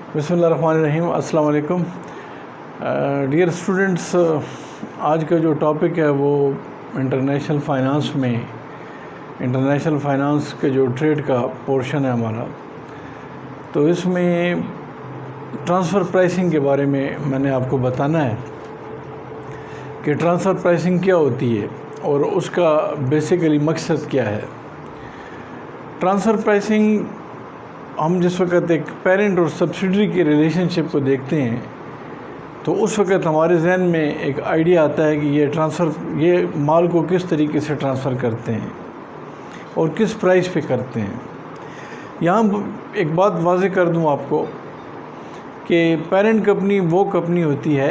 बिस्मिल्लाहिर्रहमानिर्रहीम, अस्सलाम वालेकुम। डियर स्टूडेंट्स, आज का जो टॉपिक है वो इंटरनेशनल फाइनेंस के जो ट्रेड का पोर्शन है हमारा, तो इसमें ट्रांसफ़र प्राइसिंग के बारे में मैंने आपको बताना है कि ट्रांसफ़र प्राइसिंग क्या होती है और उसका बेसिकली मकसद क्या है। ट्रांसफ़र प्राइसिंग हम जिस वक्त एक पेरेंट और सब्सिडरी के रिलेशनशिप को देखते हैं तो उस वक्त हमारे जहन में एक आइडिया आता है कि ये माल को किस तरीके से ट्रांसफ़र करते हैं और किस प्राइस पे करते हैं। यहाँ एक बात वाज़ेह कर दूँ आपको कि पेरेंट कंपनी वो कंपनी होती है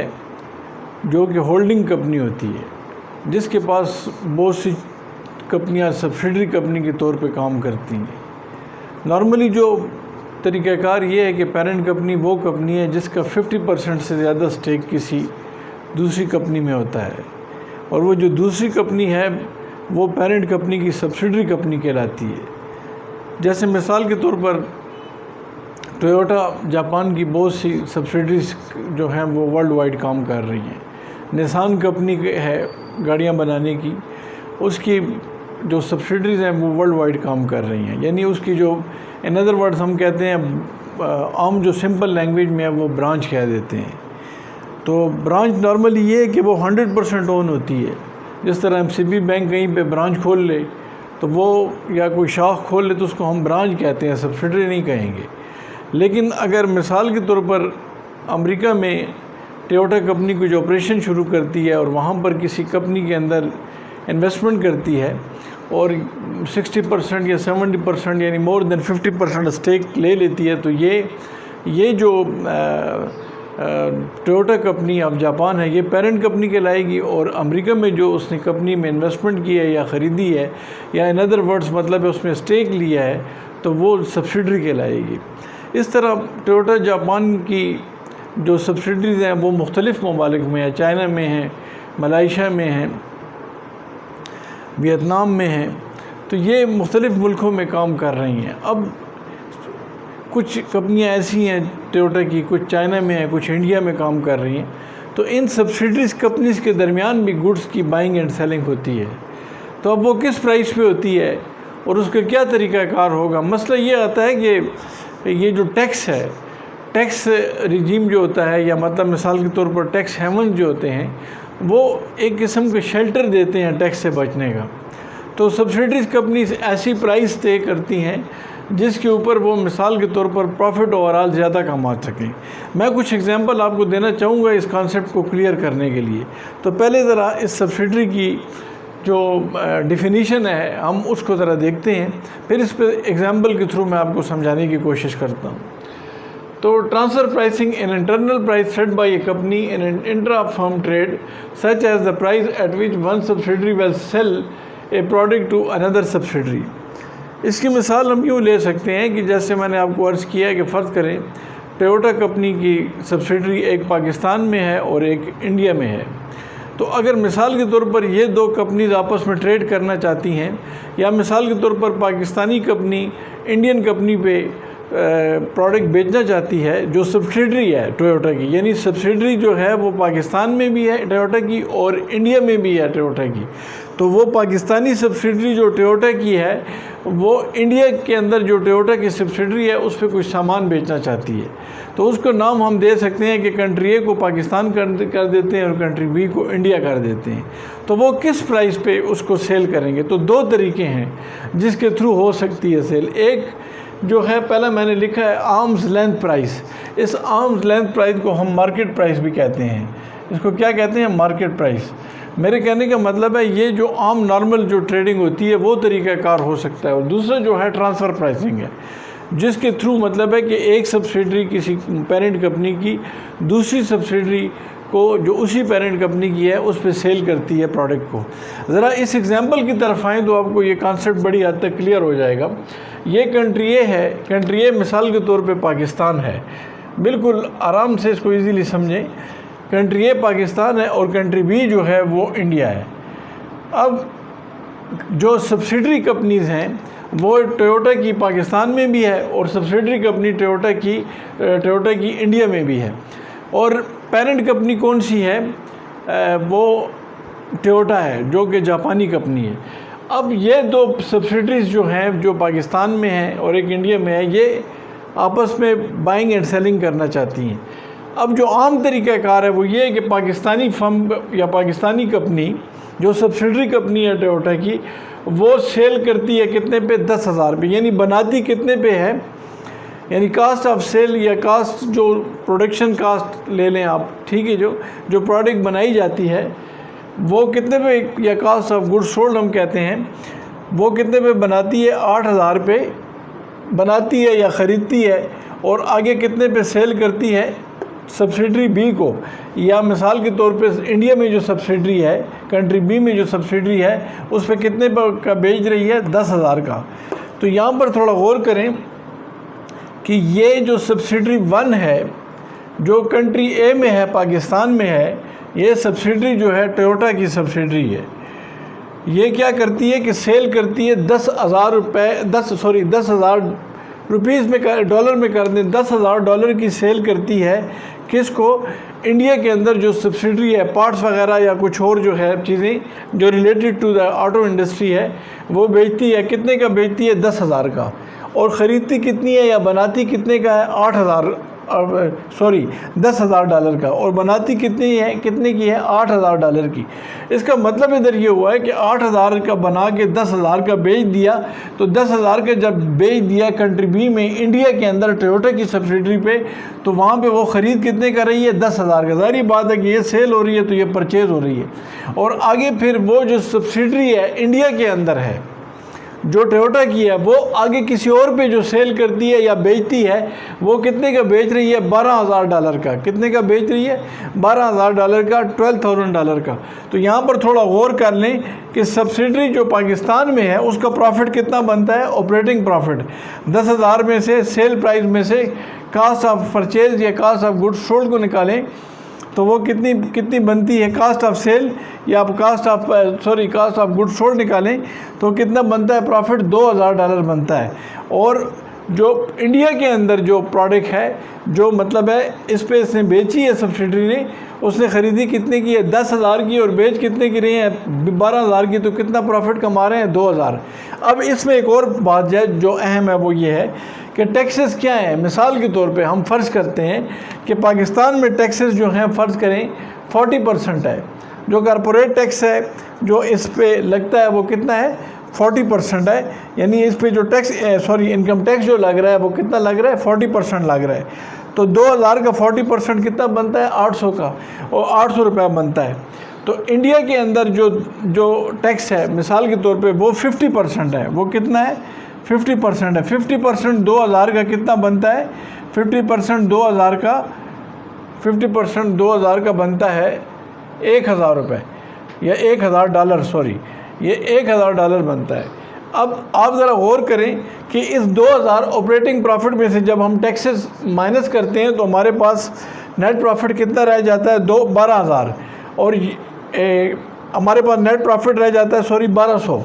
जो कि होल्डिंग कंपनी होती है, जिसके पास बहुत सी कंपनियाँ सब्सिडरी कंपनी के तौर पे काम करती हैं। नॉर्मली जो तरीक़ाकार ये है कि पेरेंट कंपनी वो कंपनी है जिसका 50% से ज़्यादा स्टेक किसी दूसरी कंपनी में होता है, और वो जो दूसरी कंपनी है वो पेरेंट कंपनी की सब्सिडरी कंपनी कहलाती है। जैसे मिसाल के तौर पर टोयोटा जापान की बहुत सी सब्सिडरीज जो हैं वो वर्ल्ड वाइड काम कर रही हैं। निसान कंपनी है गाड़ियाँ बनाने की, उसकी जो सब्सिडरीज़ हैं वो वर्ल्ड वाइड काम कर रही हैं। यानी उसकी जो इन अदर वर्ड्स हम कहते हैं आम जो सिंपल लैंग्वेज में है वो ब्रांच कह देते हैं। तो ब्रांच नॉर्मली ये है कि वो 100% ओन होती है। जिस तरह MCB बैंक कहीं पे ब्रांच खोल ले तो वो, या कोई शाख खोल ले तो उसको हम ब्रांच कहते हैं, सब्सिडरी नहीं कहेंगे। लेकिन अगर मिसाल के तौर पर अमेरिका में टोयोटा कंपनी कुछ ऑपरेशन शुरू करती है और वहाँ पर किसी कंपनी के अंदर इन्वेस्टमेंट करती है और 60% या 70% यानी मोर देन 50% स्टेक ले लेती है, तो ये जो टोयोटा कंपनी ऑफ जापान है ये पेरेंट कंपनी कहलाएगी, और अमेरिका में जो उसने कंपनी में इन्वेस्टमेंट की है या ख़रीदी है या इन अदर वर्ड्स मतलब है उसमें स्टेक लिया है तो वो सब्सिडरी कहलाएगी। इस तरह टोयोटा जापान की जो सब्सिडरीज़ हैं वो मुख्तलिफ़ ममालिक में है, चाइना में है, मलाइशिया में है, वियतनाम में है, तो ये मुख्तलिफ़ मुल्कों में काम कर रही हैं। अब कुछ कंपनियां ऐसी हैं टोयोटा की, कुछ चाइना में हैं, कुछ इंडिया में काम कर रही हैं। तो इन सब्सिडरीज कंपनीज़ के दरमियान भी गुड्स की बाइंग एंड सेलिंग होती है। तो अब वो किस प्राइस पे होती है और उसका क्या तरीक़ाकार होगा। मसला ये आता है कि ये जो टैक्स है, टैक्स रिजीम जो होता है, या मतलब मिसाल के तौर पर टैक्स हेवन जो होते हैं वो एक किस्म के शेल्टर देते हैं टैक्स से बचने का। तो सब्सिडरीज कंपनीज ऐसी प्राइस तय करती हैं जिसके ऊपर वो मिसाल के तौर पर प्रॉफिट ओवरऑल ज़्यादा कमा सकें। मैं कुछ एग्जांपल आपको देना चाहूँगा इस कॉन्सेप्ट को क्लियर करने के लिए। तो पहले ज़रा इस सब्सिडरी की जो डिफिनीशन है हम उसको ज़रा देखते हैं, फिर इस पर एग्जाम्पल के थ्रू मैं आपको समझाने की कोशिश करता हूँ। तो transfer pricing in internal price set by a company in an intra firm trade such as the price at which one subsidiary will sell a product to another subsidiary. इसकी मिसाल हम यूँ ले सकते हैं कि जैसे मैंने आपको अर्ज़ किया कि फ़र्ज़ करें टोयोटा कंपनी की सब्सिडरी एक पाकिस्तान में है और एक इंडिया में है। तो अगर मिसाल के तौर पर ये दो कंपनीज आपस में ट्रेड करना चाहती हैं, या मिसाल के तौर पर पाकिस्तानी कंपनी इंडियन कंपनी पे प्रोडक्ट बेचना चाहती है जो सब्सिडरी है टोयोटा की, यानी सब्सिडरी जो है वो पाकिस्तान में भी है टोयोटा की और इंडिया में भी है टोयोटा की, तो वो पाकिस्तानी सब्सिडरी जो टोयोटा की है वो इंडिया के अंदर जो टोयोटा की सब्सिडरी है उस पर कुछ सामान बेचना चाहती है। तो उसको नाम हम दे सकते हैं कि कंट्री ए को पाकिस्तान कर देते हैं और कंट्री बी को इंडिया कर देते हैं। तो वो किस प्राइस पे उसको सेल करेंगे। तो दो तरीके हैं जिसके थ्रू हो सकती है सेल। एक जो है, पहला मैंने लिखा है आर्म्स लेंथ प्राइस। इस आर्म्स लेंथ प्राइस को हम मार्केट प्राइस भी कहते हैं। इसको क्या कहते हैं? Market price. मेरे कहने का मतलब है ये जो आम नॉर्मल जो ट्रेडिंग होती है वो तरीक़ाकार हो सकता है। और दूसरा जो है ट्रांसफ़र प्राइसिंग है, जिसके थ्रू मतलब है कि एक सब्सिडरी किसी पेरेंट कंपनी की दूसरी सब्सिडरी को जो उसी पेरेंट कंपनी की है उस पर सेल करती है प्रोडक्ट को। ज़रा इस एग्जांपल की तरफ आएँ तो आपको ये कॉन्सेप्ट बड़ी हद तक क्लियर हो जाएगा। ये कंट्री ए है, कंट्री ए मिसाल के तौर पे पाकिस्तान है। बिल्कुल आराम से इसको इजीली समझें। कंट्री ए पाकिस्तान है और कंट्री बी जो है वो इंडिया है। अब जो सब्सिडरी कंपनीज़ हैं वो टोयोटा की पाकिस्तान में भी है और सब्सिडरी कंपनी टोयोटा की इंडिया में भी है। और पेरेंट कंपनी कौन सी है? वो टोयोटा है, जो कि जापानी कंपनी है। अब ये दो सब्सिडरीज़ जो हैं, जो पाकिस्तान में हैं और एक इंडिया में है, ये आपस में बाइंग एंड सेलिंग करना चाहती हैं। अब जो आम तरीक़ाकार है वो ये है कि पाकिस्तानी फर्म या पाकिस्तानी कंपनी जो सब्सिडरी कंपनी है टोयोटा की, वो सेल करती है कितने पे? 10,000 पे। यानी बनाती कितने पे है? यानी कास्ट ऑफ सेल या कास्ट, जो प्रोडक्शन कास्ट ले लें आप, ठीक है, जो प्रोडक्ट बनाई जाती है वो कितने पे, या कास्ट ऑफ गुड्स सोल्ड हम कहते हैं, वो कितने पे बनाती है? 8,000 पे बनाती है या ख़रीदती है, और आगे कितने पे सेल करती है सब्सिडरी बी को। या मिसाल के तौर पे इंडिया में जो सब्सिडरी है, कंट्री बी में जो सब्सिडरी है, उस पर कितने का बेच रही है? 10,000 का। तो यहाँ पर थोड़ा गौर करें कि ये जो सब्सिडरी 1 है, जो कंट्री ए में है, पाकिस्तान में है, ये सब्सिडरी जो है टोयोटा की सब्सिडरी है। ये क्या करती है कि सेल करती है 10,000 रुपीज़ में, डॉलर में कर दें, $10,000 की सेल करती है। किसको? इंडिया के अंदर जो सब्सिडरी है, पार्ट्स वगैरह या कुछ और जो है चीज़ें जो related to the auto industry है, वो बेचती है। कितने का बेचती है? 10,000 का। और ख़रीदती कितनी है या बनाती कितने का है? $10,000 का। और बनाती कितनी की है? $8,000 की। इसका मतलब इधर ये हुआ है कि 8,000 का बना के 10,000 का बेच दिया। तो 10,000 का जब बेच दिया कंट्री बी में, इंडिया के अंदर टोयोटा की सब्सिडरी पे, तो वहाँ पे वो ख़रीद कितने कर रही है? 10,000 का। ज़ाहिर बात है कि ये सेल हो रही है तो ये परचेज़ हो रही है। और आगे फिर वो जो सब्सिडरी है इंडिया के अंदर है, जो टोयोटा की है, वो आगे किसी और पे जो सेल करती है या बेचती है, वो कितने का बेच रही है? $12,000 का। कितने का बेच रही है? $12,000 का, $12,000 का। तो यहाँ पर थोड़ा गौर कर लें कि सब्सिडरी जो पाकिस्तान में है उसका प्रॉफिट कितना बनता है? ऑपरेटिंग प्रॉफिट 10,000 में से, सेल प्राइस में से कास्ट ऑफ परचेज या कास्ट ऑफ गुड्स सोल्ड को निकालें तो वो कितनी बनती है? कास्ट ऑफ सेल या आप कास्ट ऑफ गुड्स सोल्ड निकालें तो कितना बनता है प्रॉफिट? $2,000 बनता है। और जो इंडिया के अंदर जो प्रोडक्ट है, जो मतलब है इस पे इसने बेची है सब्सिडरी ने, उसने ख़रीदी कितने की है? 10,000 की, और बेच कितने की रही है? 12,000 की। तो कितना प्रॉफिट कमा रहे हैं? 2,000। अब इसमें एक और बात जो अहम है वो ये है कि टैक्सेस क्या है। मिसाल के तौर पे हम फ़र्ज़ करते हैं कि पाकिस्तान में टैक्सेस जो हैं, फ़र्ज़ करें 40% है। जो कॉर्पोरेट टैक्स है जो इस पे लगता है वो कितना है? 40% है। यानी इस पे जो इनकम टैक्स जो लग रहा है वो कितना लग रहा है? 40% लग रहा है। तो 2,000 का 40% कितना बनता है? 800 का, और 800 रुपया बनता है। तो इंडिया के अंदर जो टैक्स है मिसाल के तौर पे वो 50% है। वो कितना है? 50% है। 50% 2,000 का कितना बनता है? 50% 2,000 का बनता है 1,000 रुपये या $1,000, ये $1,000 बनता है। अब आप ज़रा गौर करें कि इस 2,000 ऑपरेटिंग प्रॉफिट में से जब हम टैक्सेस माइनस करते हैं तो हमारे पास नेट प्रॉफिट कितना रह जाता है? 12,000। और हमारे पास नेट प्रॉफिट रह जाता है 1,200।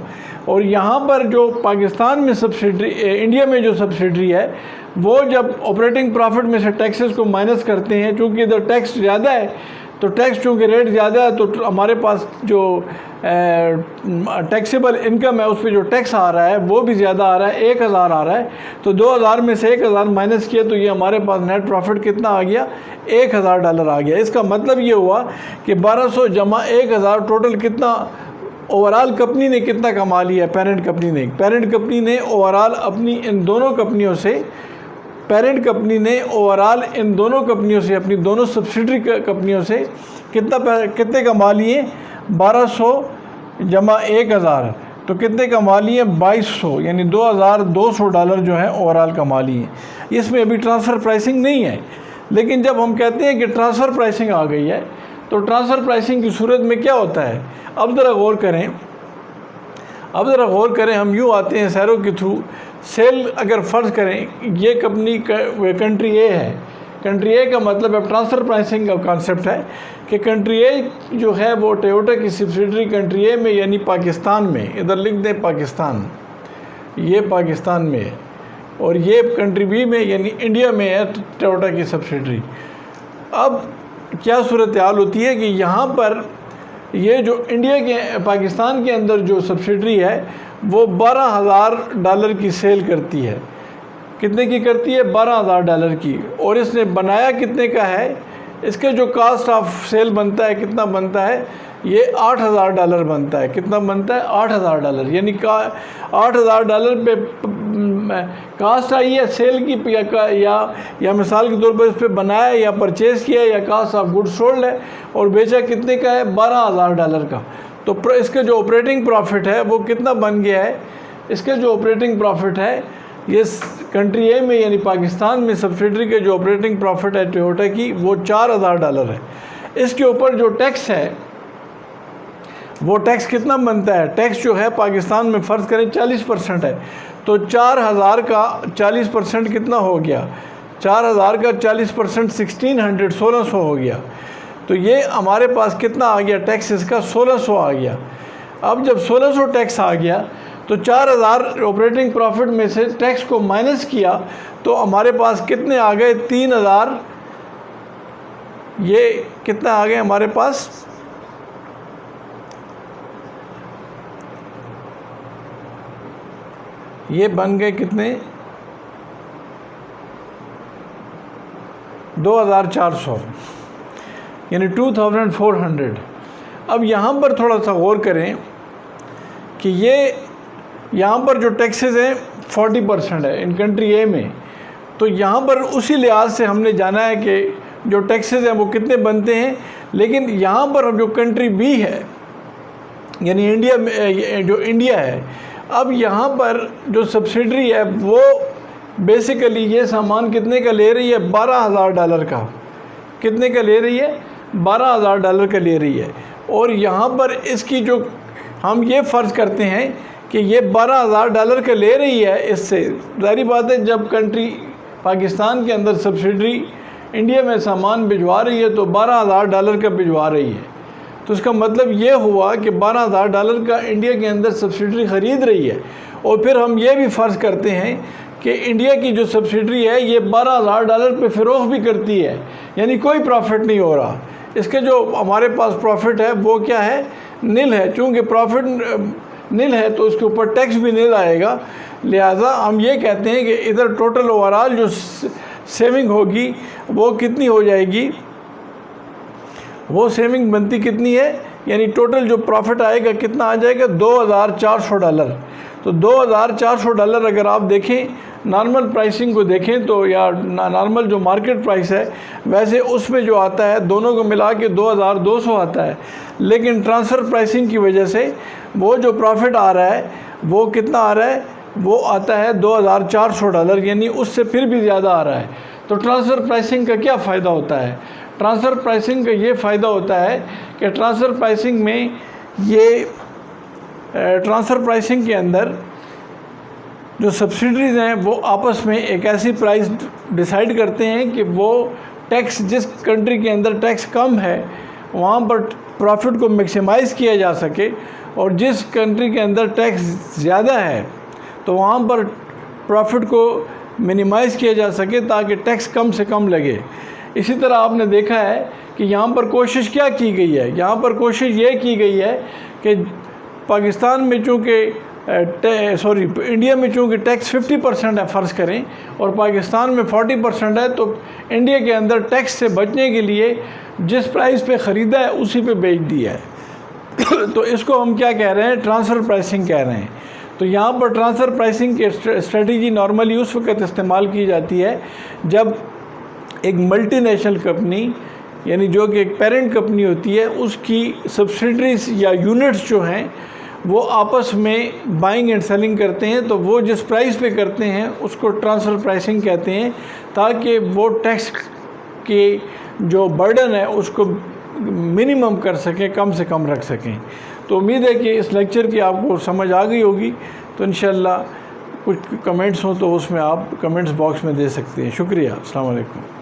और यहाँ पर जो पाकिस्तान में सब्सिडरी, इंडिया में जो सब्सिडरी है, वो जब ऑपरेटिंग प्रॉफिट में से टैक्सेस को माइनस करते हैं, चूँकि इधर टैक्स ज़्यादा है, तो टैक्स चूँकि रेट ज़्यादा है तो हमारे पास जो टैक्सेबल इनकम है उस पर जो टैक्स आ रहा है वो भी ज़्यादा आ रहा है, 1,000 आ रहा है। तो 2,000 में से 1,000 माइनस किया तो ये हमारे पास नेट प्रॉफिट कितना आ गया? $1,000 आ गया। इसका मतलब ये हुआ कि 1200 जमा 1,000 टोटल कितना ओवरऑल कंपनी ने कितना कमा लिया? पेरेंट कंपनी ने ओवरऑल अपनी इन दोनों कंपनियों से, अपनी दोनों सब्सिडरी कंपनियों से कितने कमा लिए? 1200 जमा 1,000 तो कितने कमा लिए? 2,200, यानी $2,200 जो है ओवरऑल कमा लिए। इसमें अभी ट्रांसफ़र प्राइसिंग नहीं है, लेकिन जब हम कहते हैं कि ट्रांसफ़र प्राइसिंग आ गई है तो ट्रांसफ़र प्राइसिंग की सूरत में क्या होता है? अब ज़रा गौर करें, हम यूँ आते हैं शहरों के थ्रू। सेल अगर फ़र्ज़ करें ये कंपनी कंट्री ए है, कंट्री ए का मतलब है ट्रांसफ़र प्राइसिंग का कॉन्सेप्ट है कि कंट्री ए जो है वो टोयोटा की सब्सिडरी कंट्री ए में यानी पाकिस्तान में, इधर लिख दें पाकिस्तान, ये पाकिस्तान में है और ये कंट्री बी में यानी इंडिया में है टोयोटा की सब्सिडरी। अब क्या सूरत हाल होती है कि यहाँ पर ये जो इंडिया के पाकिस्तान के अंदर जो सब्सिडरी है वो $12,000 की सेल करती है। कितने की करती है? $12,000 की। और इसने बनाया कितने का है? इसके जो कास्ट ऑफ सेल बनता है कितना बनता है? ये $8,000 बनता है। कितना बनता है? $8,000। यानी का $8,000 पे कास्ट आई है सेल की या मिसाल के तौर पर इस पर बनाया या परचेज़ किया या कास्ट ऑफ गुड सोल्ड है और बेचा कितने का है? $12,000 का। तो इसके जो ऑपरेटिंग प्रॉफिट है वो कितना बन गया है? इसके जो ऑपरेटिंग प्रॉफिट है ये कंट्री ए में यानी पाकिस्तान में सब्सिडरी के जो ऑपरेटिंग प्रॉफिट है टोयोटा की वो $4,000 है। इसके ऊपर जो टैक्स है वो टैक्स कितना बनता है? टैक्स जो है पाकिस्तान में फ़र्ज़ करें 40% है, तो 4,000 का 40% कितना हो गया? 4,000 का 40% 1600 हो गया। तो ये हमारे पास कितना आ गया टैक्स? इसका 1600 आ गया। अब जब 1600 टैक्स आ गया तो 4,000 ऑपरेटिंग प्रॉफिट में से टैक्स को माइनस किया तो हमारे पास कितने आ गए? 3,000। ये कितना आ गए हमारे पास? ये बन गए कितने? 2,400 यानी 2,400। अब यहाँ पर थोड़ा सा गौर करें कि ये यहाँ पर जो टैक्सेस हैं 40% है इन कंट्री ए में। तो यहाँ पर उसी लिहाज से हमने जाना है कि जो टैक्सेस हैं वो कितने बनते हैं। लेकिन यहाँ पर जो कंट्री बी है यानी इंडिया में जो इंडिया है, अब यहाँ पर जो सब्सिडरी है वो बेसिकली ये सामान कितने का ले रही है? $12,000 का। कितने का ले रही है? $12,000 का ले रही है। और यहाँ पर इसकी जो हम ये फ़र्ज़ करते हैं कि ये $12,000 का ले रही है, इससे ज़ाहिर बात है जब कंट्री पाकिस्तान के अंदर सब्सिडरी इंडिया में सामान भिजवा रही है तो $12,000 का भिजवा रही है। तो इसका मतलब ये हुआ कि $12,000 का इंडिया के अंदर सब्सिडरी ख़रीद रही है। और फिर हम ये भी फ़र्ज़ करते हैं कि इंडिया की जो सब्सिडरी है ये $12,000 पे फ़रोख्त भी करती है, यानी कोई प्रॉफिट नहीं हो रहा। इसके जो हमारे पास प्रॉफिट है वो क्या है? नील है। चूँकि प्रॉफिट नील है तो उसके ऊपर टैक्स भी नील आएगा। लिहाजा हम ये कहते हैं कि इधर टोटल ओवरऑल जो सेविंग होगी वो कितनी हो जाएगी? वो सेविंग बनती कितनी है? यानी टोटल जो प्रॉफिट आएगा कितना आ जाएगा? $2,400। तो $2,400 अगर आप देखें नॉर्मल प्राइसिंग को देखें तो या नॉर्मल जो मार्केट प्राइस है वैसे उसमें जो आता है दोनों को मिला के 2,200 आता है। लेकिन ट्रांसफ़र प्राइसिंग की वजह से वो जो प्रॉफिट आ रहा है वो कितना आ रहा है? वो आता है $2,400, यानी उससे फिर भी ज़्यादा आ रहा है। तो ट्रांसफ़र प्राइसिंग का क्या फ़ायदा होता है? ट्रांसफ़र प्राइसिंग का ये फ़ायदा होता है कि ट्रांसफ़र प्राइसिंग में ट्रांसफ़र प्राइसिंग के अंदर जो सब्सिडरीज़ हैं वो आपस में एक ऐसी प्राइस डिसाइड करते हैं कि वो टैक्स जिस कंट्री के अंदर टैक्स कम है वहाँ पर प्रॉफिट को मैक्सिमाइज़ किया जा सके, और जिस कंट्री के अंदर टैक्स ज़्यादा है तो वहाँ पर प्रॉफिट को मिनिमाइज़ किया जा सके ताकि टैक्स कम से कम लगे। इसी तरह आपने देखा है कि यहाँ पर कोशिश क्या की गई है? यहाँ पर कोशिश ये की गई है कि पाकिस्तान में चूँकि इंडिया में चूँकि टैक्स 50% है फ़र्ज़ करें और पाकिस्तान में 40% है, तो इंडिया के अंदर टैक्स से बचने के लिए जिस प्राइस पे ख़रीदा है उसी पे बेच दिया है। तो इसको हम क्या कह रहे हैं? ट्रांसफ़र प्राइसिंग कह रहे हैं। तो यहाँ पर ट्रांसफ़र प्राइसिंग की स्ट्रेटजी नॉर्मली उस वक्त इस्तेमाल की जाती है जब एक मल्टीनेशनल कंपनी यानी जो कि एक पेरेंट कंपनी होती है उसकी सब्सिडरीज या यूनिट्स जो हैं वो आपस में बाइंग एंड सेलिंग करते हैं, तो वो जिस प्राइस पे करते हैं उसको ट्रांसफ़र प्राइसिंग कहते हैं, ताकि वो टैक्स के जो बर्डन है उसको मिनिमम कर सकें, कम से कम रख सकें। तो उम्मीद है कि इस लेक्चर की आपको समझ आ गई होगी। तो इंशाल्लाह कुछ कमेंट्स हो तो उसमें आप कमेंट्स बॉक्स में दे सकते हैं। शुक्रिया। अस्सलाम वालेकुम।